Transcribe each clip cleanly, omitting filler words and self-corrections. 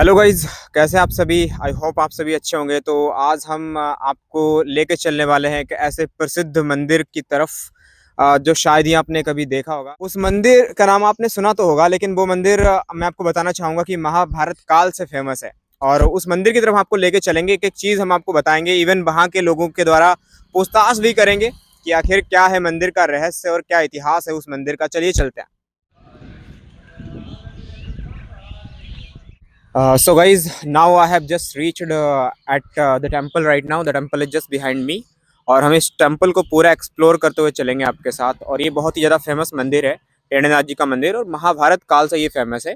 Hello guys, कैसे हैं आप सभी। आई होप आप सभी अच्छे होंगे। तो आज हम आपको लेके चलने वाले हैं एक ऐसे प्रसिद्ध मंदिर की तरफ जो शायद ही आपने कभी देखा होगा। उस मंदिर का नाम आपने सुना तो होगा, लेकिन वो मंदिर मैं आपको बताना चाहूँगा कि महाभारत काल से फेमस है। और उस मंदिर की तरफ आपको लेके चलेंगे। एक एक चीज़ हम आपको बताएंगे, इवन वहाँ के लोगों के द्वारा पूछताछ भी करेंगे कि आखिर क्या है मंदिर का रहस्य और क्या इतिहास है उस मंदिर का। चलिए चलते हैं। So guys, now I have just reached at the temple right now. The temple is just behind me. और हम इस टेम्पल को पूरा एक्सप्लोर करते हुए चलेंगे आपके साथ। और ये बहुत ही ज़्यादा फेमस मंदिर है, टेढ़ीनाथ जी का मंदिर, और महाभारत काल से ये फेमस है।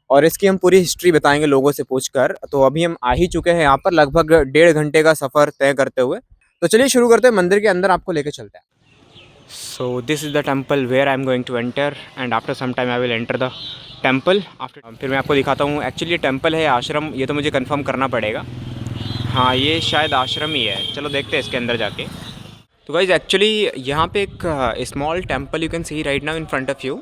और इसकी हम पूरी हिस्ट्री बताएंगे लोगों से पूछकर। तो अभी हम आ ही चुके हैं यहाँ पर, लगभग 1.5 घंटे का सफ़र तय करते हुए। तो चलिए शुरू करते हैं, मंदिर के अंदर आपको लेके चलते हैं। So this is the temple where I am going to enter and after some time I will enter the temple after। फिर मैं आपको दिखाता हूँ एक्चुअली ये टेम्पल है आश्रम, ये तो मुझे कंफर्म करना पड़ेगा। हाँ, ये शायद आश्रम ही है। चलो देखते हैं इसके अंदर जाके। तो गाइज एक्चुअली यहाँ पे एक small temple you can see right now in front of you.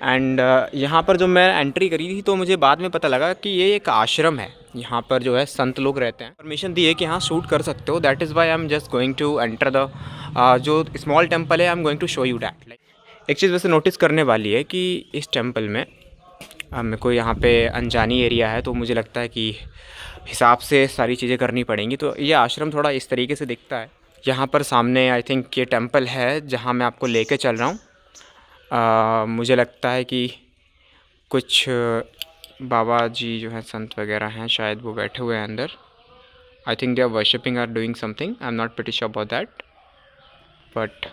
And यहाँ पर जो मैं एंट्री करी थी तो मुझे बाद में पता लगा कि ये एक आश्रम है। यहाँ पर जो है संत लोग रहते हैं। परमिशन दी है कि हाँ शूट कर सकते हो। That is why I am just going to enter the जो स्मॉल टेम्पल है। I am going to show you that. Like एक चीज़ वैसे नोटिस करने वाली है कि इस टेम्पल में मेरे को यहाँ पे अनजानी एरिया है, तो मुझे लगता है कि हिसाब से सारी चीज़ें करनी पड़ेंगी। तो ये आश्रम थोड़ा इस तरीके से दिखता है। यहाँ पर सामने आई थिंक ये टेम्पल है जहाँ मैं आपको लेके चल रहा हूँ। मुझे लगता है कि कुछ बाबा जी जो हैं संत वगैरह हैं, शायद वो बैठे हुए हैं अंदर। I think they are worshipping are doing something. I am not pretty sure about that, but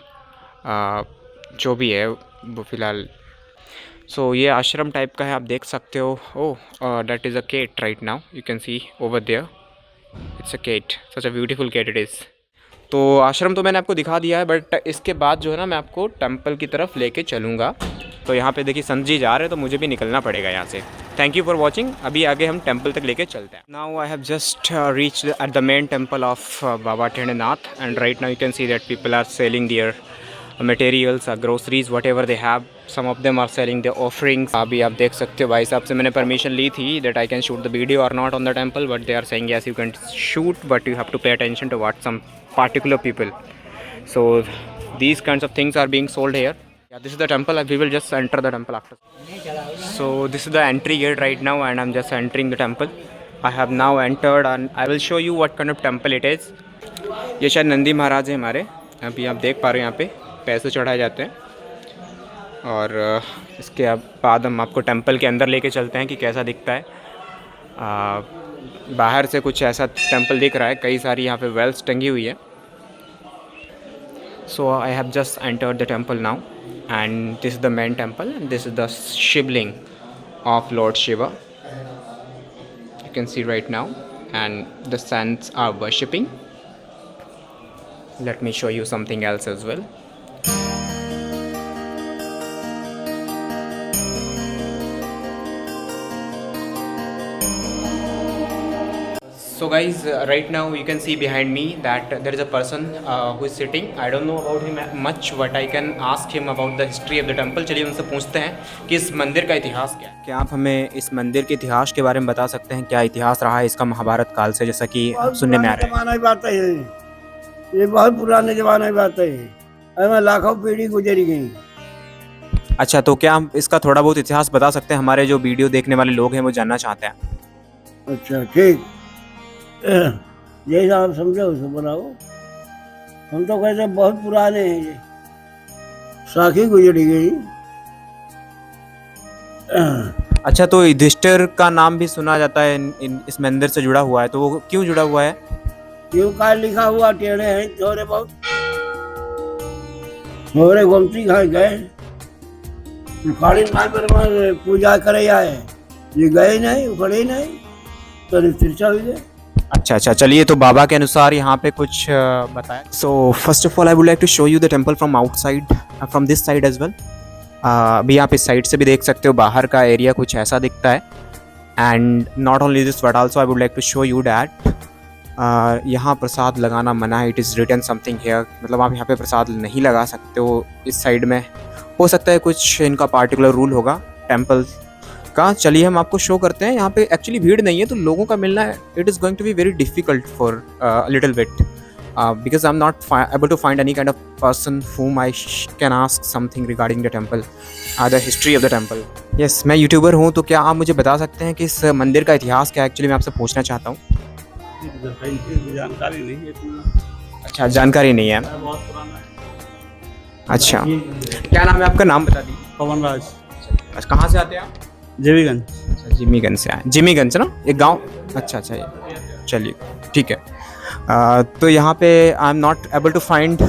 जो भी है वो फ़िलहाल। सो ये आश्रम टाइप का है, आप देख सकते हो। Oh, that is a cat right now, you can see over there. It's a cat, such a beautiful cat it is. तो आश्रम तो मैंने आपको दिखा दिया है, बट इसके बाद जो है ना मैं आपको टेम्पल की तरफ लेके चलूँगा। तो यहाँ पे देखिए संत जी जा रहे हैं, तो मुझे भी निकलना पड़ेगा यहाँ से। Thank you for watching. अभी आगे हम टेम्पल तक लेके चलते हैं। Now I have just reach at the main temple of Baba Tedhinath and right now you can see that people are selling there materials, groceries, whatever they have. Some of them are selling their offerings. अभी आप देख सकते हो भाई साहब से मैंने permission ली थी that I can shoot the video or not on the temple, but they are saying yes you can shoot, but you have to pay attention to what some particular people. So these kinds of things are being sold here. Yeah, this is the temple. We will just enter the temple after. So this is the entry gate right now and I'm just entering the temple. I have now entered and I will show you what kind of temple it is. ये शायद नंदी महाराज है हमारे। अभी आप देख पा रहे हो यहाँ पे पैसे चढ़ाए जाते हैं। और इसके बाद हम आपको टेंपल के अंदर लेके चलते हैं कि कैसा दिखता है। बाहर से कुछ ऐसा टेंपल दिख रहा है, कई सारी यहाँ पे वेल्स टंगी हुई है। So I have just entered the temple now and this is the main temple and this is the Shivling of lord Shiva, you can see right now, and the saints are worshipping. Let me show you something else as well. So guys, right now you can see behind me that there is a person who is sitting. I don't know about him much, but I can ask him about the history of the temple. चलिए उनसे पूछते हैं कि इस मंदिर का इतिहास क्या है। क्या आप हमें इस मंदिर के इतिहास के बारे में बता सकते हैं? क्या इतिहास रहा है इसका महाभारत काल से, जैसा कि सुनने में आ रहा है? ये बहुत पुराने जमाने की बात है। इसमें लाखों पीढ़ी गुजरी गई। अच्छा, तो क्या हम इसका थोड़ा बहुत इतिहास बता सकते हैं? हमारे जो वीडियो देखने वाले लोग हैं वो जानना चाहते हैं। अच्छा ठीक, जैसा आप समझो उसको बनाओ। हम तो कहते बहुत पुराने हैं, ये साखी गुजरी गई। अच्छा, तो युधिष्ठिर का नाम भी सुना जाता है इस मंदिर से जुड़ा हुआ है, तो वो क्यों जुड़ा हुआ है? क्यों का लिखा हुआ टेढ़े हैं थोड़े बहुत, थोड़े गोमती खाए गए उखाड़ी मार पर पूजा करे आए, ये गए नहीं, उखड़े नहीं, तो तिरछा हुई गए। अच्छा, चलिए, तो बाबा के अनुसार यहाँ पे कुछ बताया। So first of all I would like to show you the temple from outside, from this side as well. अभी आप इस साइड से भी देख सकते हो, बाहर का एरिया कुछ ऐसा दिखता है। And not only this but also I would like to show you that यहाँ प्रसाद लगाना मना है। It is written something here, मतलब आप यहाँ पे प्रसाद नहीं लगा सकते हो। इस साइड में हो सकता है कुछ इनका पार्टिकुलर रूल होगा टेम्पल इसका। चलिए हम आपको शो करते हैं। यहाँ पे एक्चुअली भीड़ नहीं है, तो लोगों का मिलना it is going to be very difficult for little bit, because I'm not able to find any kind of person whom I can ask something regarding the temple, the history of the temple. Yes, मैं YouTuber हूँ, तो क्या आप मुझे बता सकते हैं कि इस मंदिर का इतिहास क्या है? एक्चुअली मैं आपसे पूछना चाहता हूँ। जानकारी नहीं है इतना। अच्छा, जानकारी नहीं है। बहुत पुराना है। अच्छा, क्या नाम है आपका? नाम बता दीजिए। पवन राज, अच्छा, कहाँ से आते हैं आप? जेवीगंज। अच्छा, जिमीगंज से आए। जिमीगंज ना एक गांव? अच्छा अच्छा, ये चलिए ठीक है। तो यहाँ पे I am not able to find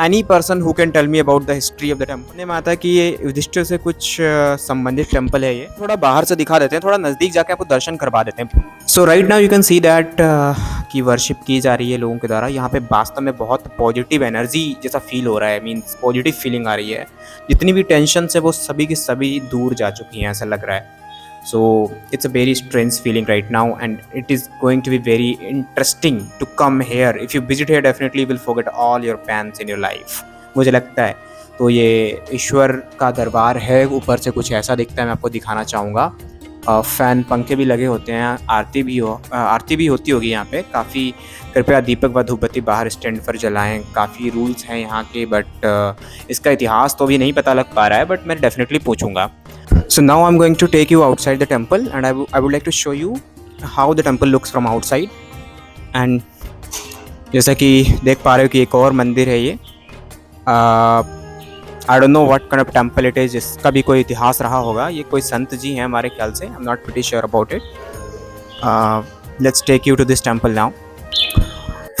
any person who can tell me about the history of the temple. में आता है कि ये युधिष्ठिर से कुछ संबंधित टेम्पल है। ये थोड़ा बाहर से दिखा देते हैं, थोड़ा नज़दीक जाके आपको दर्शन करवा देते हैं। So right now you can see that की वर्शिप की जा रही है लोगों के द्वारा। यहाँ पे वास्तव में बहुत पॉजिटिव एनर्जी जैसा फील हो रहा है, मीन्स पॉजिटिव फीलिंग आ रही है। जितनी भी टेंशन है वो सभी की सभी दूर जा चुकी हैं, ऐसा लग रहा है। So it's a very strange feeling right now, and it is going to be very interesting to come here. If you visit here, definitely you will forget all your pains in your life. मुझे लगता है तो ये ईश्वर का दरबार है। ऊपर से कुछ ऐसा दिखता है, मैं आपको दिखाना चाहूँगा। फ़ैन पंखे भी लगे होते हैं, आरती भी होती होगी यहाँ पे। काफ़ी कृपया दीपक व धूपबत्ती बाहर स्टैंड पर जलाएं। काफ़ी रूल्स हैं यहाँ के, बट इसका इतिहास तो भी नहीं पता लग पा रहा है, बट मैं डेफिनेटली पूछूंगा। So now I'm going to take you outside the temple, and I would like to show you how the temple looks from outside. And जैसा कि देख पा रहे हो कि एक और मंदिर है ये। I don't know what kind of temple it is. इसका भी कोई इतिहास रहा होगा। ये कोई संत जी हैं हमारे ख्याल से। I'm not pretty sure about it. Let's take you to this temple now.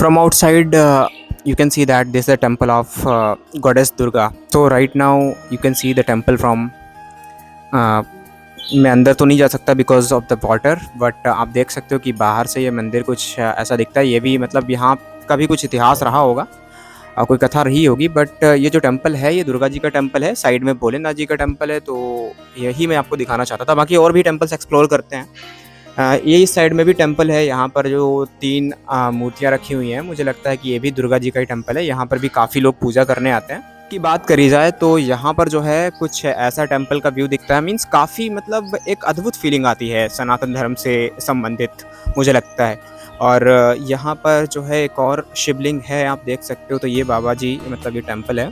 From outside, you can see that this is the temple of goddess Durga. So right now you can see the temple from मैं अंदर तो नहीं जा सकता because of the water, but आप देख सकते हो कि बाहर से ये मंदिर कुछ ऐसा दिखता है। ये भी मतलब यहाँ का भी कुछ इतिहास रहा होगा, कोई कथा रही होगी। बट ये जो टेंपल है ये दुर्गा जी का टेंपल है, साइड में भोलेनाथ जी का टेंपल है। तो यही मैं आपको दिखाना चाहता था। बाकी और भी टेंपल्स एक्सप्लोर करते हैं। ये इस साइड में भी टेंपल है। यहाँ पर जो 3 मूर्तियाँ रखी हुई हैं, मुझे लगता है कि ये भी दुर्गा जी का ही टेंपल है। यहाँ पर भी काफ़ी लोग पूजा करने आते हैं। की बात करी जाए तो यहाँ पर जो है कुछ ऐसा टेंपल का व्यू दिखता है, मीन्स काफ़ी मतलब एक अद्भुत फीलिंग आती है सनातन धर्म से संबंधित, मुझे लगता है। और यहाँ पर जो है एक और शिवलिंग है, आप देख सकते हो। तो ये बाबा जी, मतलब ये टेंपल है,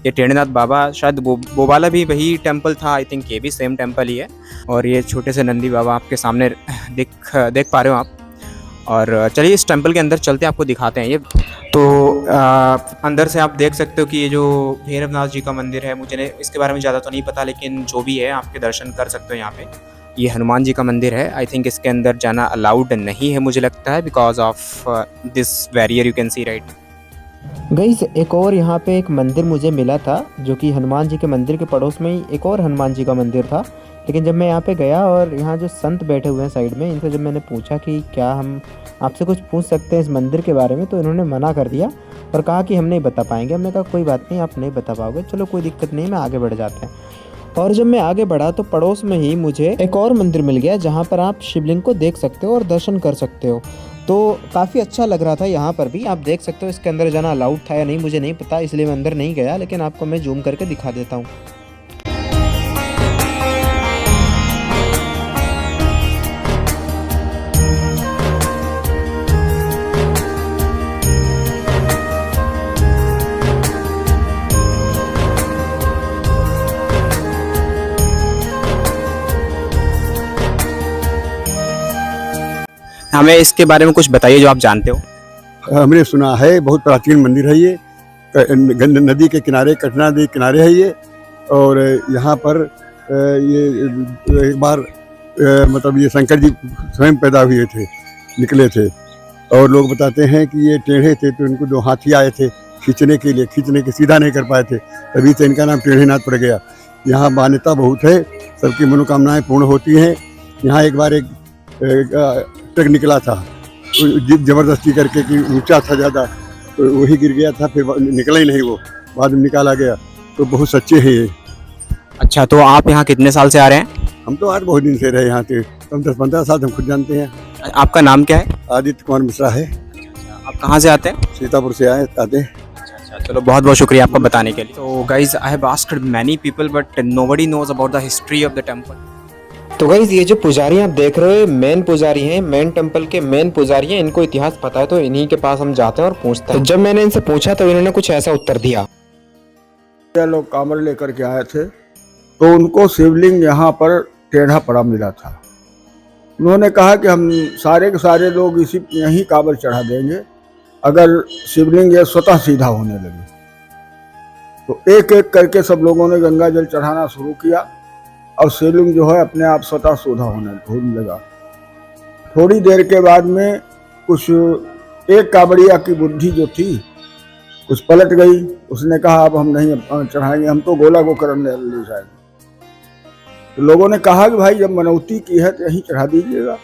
ये टेढ़ीनाथ बाबा, शायद वो वाला भी वही टेंपल था। आई थिंक ये भी सेम टेंपल ही है। और ये छोटे से नंदी बाबा आपके सामने देख पा रहे हो आप। और चलिए इस टेंपल के अंदर चलते हैं, आपको दिखाते हैं। ये तो अंदर से आप देख सकते हो कि ये जो भैरवनाथ जी का मंदिर है, मुझे इसके बारे में ज़्यादा तो नहीं पता, लेकिन जो भी है आपके दर्शन कर सकते हो यहाँ पे। ये हनुमान जी का मंदिर है। आई थिंक इसके अंदर जाना अलाउड नहीं है, मुझे लगता है, because of this barrier you can see right. Guys, एक और यहाँ पे एक मंदिर मुझे मिला था, जो कि हनुमान जी के मंदिर के पड़ोस में ही एक और हनुमान जी का मंदिर था। लेकिन जब मैं यहाँ पे गया और यहाँ जो संत बैठे हुए हैं साइड में, इनसे जब मैंने पूछा कि क्या हम आपसे कुछ पूछ सकते हैं इस मंदिर के बारे में, तो इन्होंने मना कर दिया और कहा कि हम नहीं बता पाएंगे। हमने कहा कोई बात नहीं, आप नहीं बता पाओगे, चलो कोई दिक्कत नहीं, मैं आगे बढ़ जाते हैं। और जब मैं आगे बढ़ा तो पड़ोस में ही मुझे एक और मंदिर मिल गया, जहाँ पर आप शिवलिंग को देख सकते हो और दर्शन कर सकते हो। तो काफ़ी अच्छा लग रहा था। यहाँ पर भी आप देख सकते हो। इसके अंदर जाना अलाउड था या नहीं मुझे नहीं पता, इसलिए मैं अंदर नहीं गया, लेकिन आपको मैं जूम करके दिखा देता हूँ। हमें इसके बारे में कुछ बताइए जो आप जानते हो। हमने सुना है, बहुत प्राचीन मंदिर है ये। नदी के किनारे, कटना नदी के किनारे है ये। और यहाँ पर ये एक बार मतलब ये शंकर जी स्वयं पैदा हुए थे, निकले थे। और लोग बताते हैं कि ये टेढ़े थे, तो इनको 2 हाथी आए थे खींचने के सीधा नहीं कर पाए थे, तभी से इनका नाम टेढ़ीनाथ पड़ गया। यहाँ मान्यता बहुत है, सबकी मनोकामनाएं पूर्ण होती हैं। यहाँ एक बार एक ट्रक निकला था, ज़बरदस्ती करके कि ऊंचा था ज़्यादा, तो वही गिर गया था, फिर निकला ही नहीं, वो बाद में निकाला गया। तो बहुत सच्चे हैं ये। अच्छा, तो आप यहाँ कितने साल से आ रहे हैं? हम तो आज बहुत दिन से रहे यहाँ से, हम 10-15 साल हम खुद जानते हैं। आपका नाम क्या है? आदित्य कुमार मिश्रा है। आप कहाँ से आते हैं? सीतापुर से आते हैं। अच्छा, चलो बहुत बहुत शुक्रिया आपको बताने के लिए। तो guys, I have asked many people but nobody knows about the history of the temple. तो गाइस ये जो पुजारी आप देख रहे हो मेन पुजारी हैं, मेन टेंपल के मेन पुजारी हैं। इनको इतिहास पता है तो इन्हीं के पास हम जाते हैं और पूछते हैं। तो जब मैंने इनसे पूछा तो इन्होंने कुछ ऐसा उत्तर दिया। ये लोग कांवड़ लेकर के आए थे तो उनको शिवलिंग यहाँ पर टेढ़ा पड़ा मिला था। उन्होंने कहा कि हम सारे के सारे लोग इसी यहीं कांवड़ चढ़ा देंगे अगर शिवलिंग ये स्वतः सीधा होने लगे। तो एक एक करके सब लोगों ने गंगा जल चढ़ाना शुरू किया और शिवलिंग जो है अपने आप स्वतः सीधा होने लगा। थोड़ी देर के बाद में कुछ एक कांवड़िया की बुद्धि जो थी कुछ पलट गई। उसने कहा अब हम नहीं चढ़ाएंगे, हम तो गोला गोकर्ण ले जाएंगे। तो लोगों ने कहा कि भाई जब मनौती की है तो यहीं चढ़ा दीजिएगा।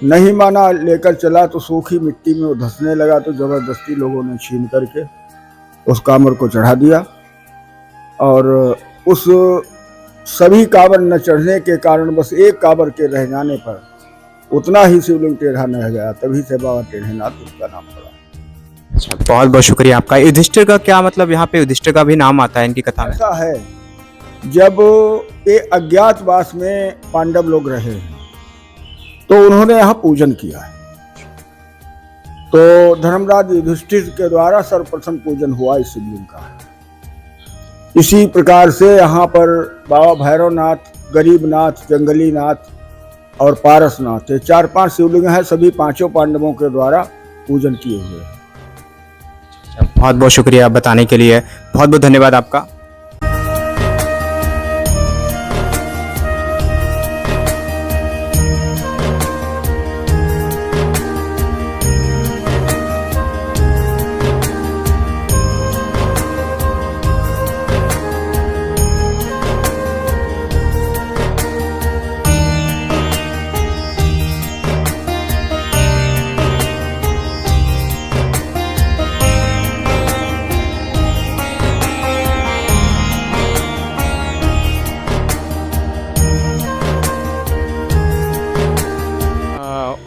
नहीं माना, लेकर चला तो सूखी मिट्टी में वो धंसने लगा। तो जबरदस्ती लोगों ने छीन करके उस कांवड़ को चढ़ा दिया और उस सभी कांवड़ न चढ़ने के कारण बस एक कांवड़ के रह जाने पर उतना ही शिवलिंग टेढ़ा न गया। तभी से बाबा टेढ़ेनाथ उसका नाम पड़ा। अच्छा, बहुत बहुत शुक्रिया आपका। युधिष्ठिर का क्या मतलब, यहाँ पे युधिष्ठिर का भी नाम आता है इनकी कथा में? ऐसा है, जब ये अज्ञातवास में पांडव लोग रहे हैं तो उन्होंने यहाँ पूजन किया है। तो धर्मराज युधिष्ठिर के द्वारा सर्वप्रथम पूजन हुआ इस शिवलिंग का। इसी प्रकार से यहाँ पर बाबा भैरवनाथ, गरीबनाथ, जंगली नाथ और पारसनाथ, ये 4-5 शिवलिंग हैं। सभी 5 पांडवों के द्वारा पूजन किए हुए हैं। बहुत बहुत शुक्रिया बताने के लिए, बहुत बहुत धन्यवाद आपका।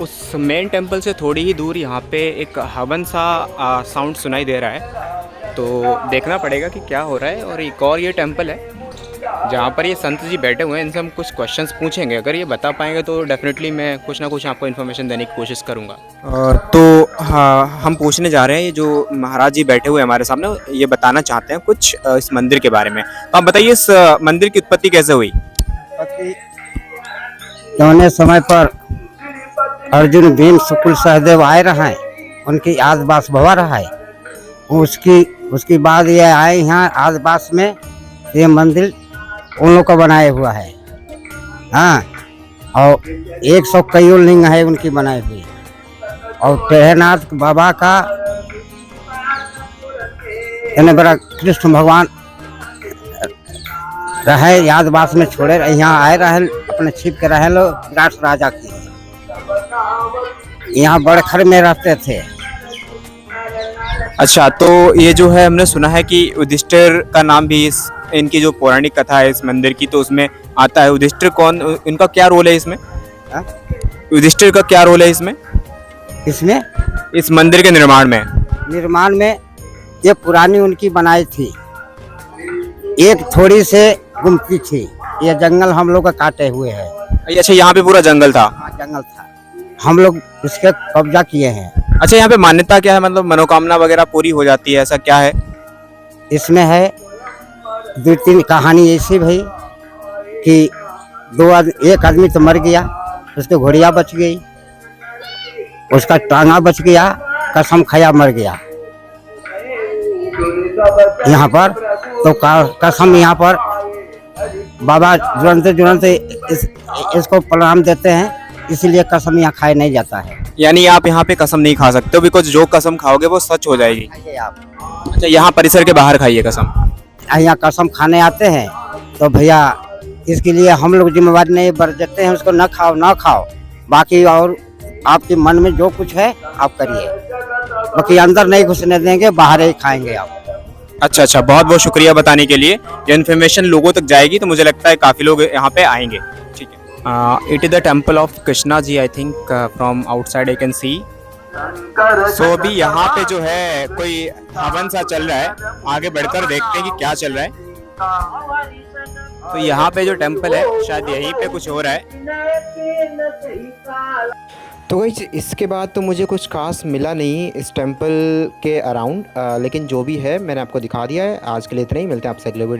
उस मेन टेंपल से थोड़ी ही दूर यहाँ पे एक हवन सा साउंड सुनाई दे रहा है। तो देखना पड़ेगा कि क्या हो रहा है। और एक और ये टेंपल है जहाँ पर ये संत जी बैठे हुए हैं। इनसे हम कुछ क्वेश्चंस पूछेंगे, अगर ये बता पाएंगे तो डेफिनेटली मैं कुछ ना कुछ आपको इन्फॉर्मेशन देने की कोशिश करूँगा। तो हाँ, हम पूछने जा रहे हैं, ये जो महाराज जी बैठे हुए हमारे सामने ये बताना चाहते हैं कुछ इस मंदिर के बारे में। तो आप बताइए इस मंदिर की उत्पत्ति कैसे हुई? लौने समय पर अर्जुन, भीम, शुक्ल, सहदेव आए रहा है, उनकी आसपास भवा रहा है। उसकी बाद ये आए यहाँ आसपास में, ये मंदिर उन लोग का बनाया हुआ है। हाँ, और 100 कई लिंग है उनकी बनाई हुई। और टेढ़ेनाथ बाबा का इन्हें बड़ा कृष्ण भगवान रहे यादवास में छोड़े, यहाँ आए रहे, अपने छिप के रहे लो विराट राजा की। यहाँ बड़खर में रहते थे। अच्छा, तो ये जो है हमने सुना है कि युधिष्ठिर का नाम भी इनकी जो पौराणिक कथा है इस मंदिर की तो उसमें आता है। युधिष्ठिर कौन, इनका क्या रोल है इसमें? युधिष्ठिर का क्या रोल है इसमें? इसमें इस मंदिर के निर्माण में ये पुरानी उनकी बनाई थी। एक थोड़ी से गुमती थी। ये जंगल हम लोग का काटे हुए है। अच्छा, यहाँ पे पूरा जंगल था? हाँ, जंगल था, हम लोग इसके कब्जा किए हैं। अच्छा, यहाँ पे मान्यता क्या है, मतलब मनोकामना वगैरह पूरी हो जाती है, ऐसा क्या है? इसमें है 2-3 कहानी ऐसी भाई कि एक आदमी तो मर गया, उसकी घोड़िया बच गई, उसका टांगा बच गया, कसम खाया मर गया यहाँ पर। तो कसम यहाँ पर बाबा जुड़नते इसको प्रणाम देते हैं, इसलिए कसम यहाँ खाया नहीं जाता है। यानी आप यहाँ पे कसम नहीं खा सकते हो, बिकॉज जो कसम खाओगे वो सच हो जाएगी। खाइए आप। अच्छा, यहाँ परिसर के बाहर खाइए कसम? यहाँ कसम खाने आते हैं तो भैया इसके लिए हम लोग जिम्मेवारी नहीं बर देते हैं, उसको ना खाओ। बाकी और आपके मन में जो कुछ है आप करिए, बाकी अंदर नहीं घुसने देंगे, बाहर ही खाएंगे आप। अच्छा, बहुत बहुत शुक्रिया बताने के लिए। ये इन्फॉर्मेशन लोगों तक जाएगी तो मुझे लगता है काफ़ी लोग यहाँ पे आएंगे। ठीक है। It is the temple of Krishna ji, I think from outside I can see. So अभी यहाँ पे जो है कोई हवन सा चल रहा है, आगे बढ़कर देखते हैं कि क्या चल रहा है। तो यहाँ पे जो टेम्पल है शायद यहीं पे कुछ हो रहा है। तो गाइस इसके बाद तो मुझे कुछ खास मिला नहीं इस टेंपल के अराउंड, लेकिन जो भी है मैंने आपको दिखा दिया है। आज के लिए इतना ही, मिलते हैं आपसे अगले वीडियो में।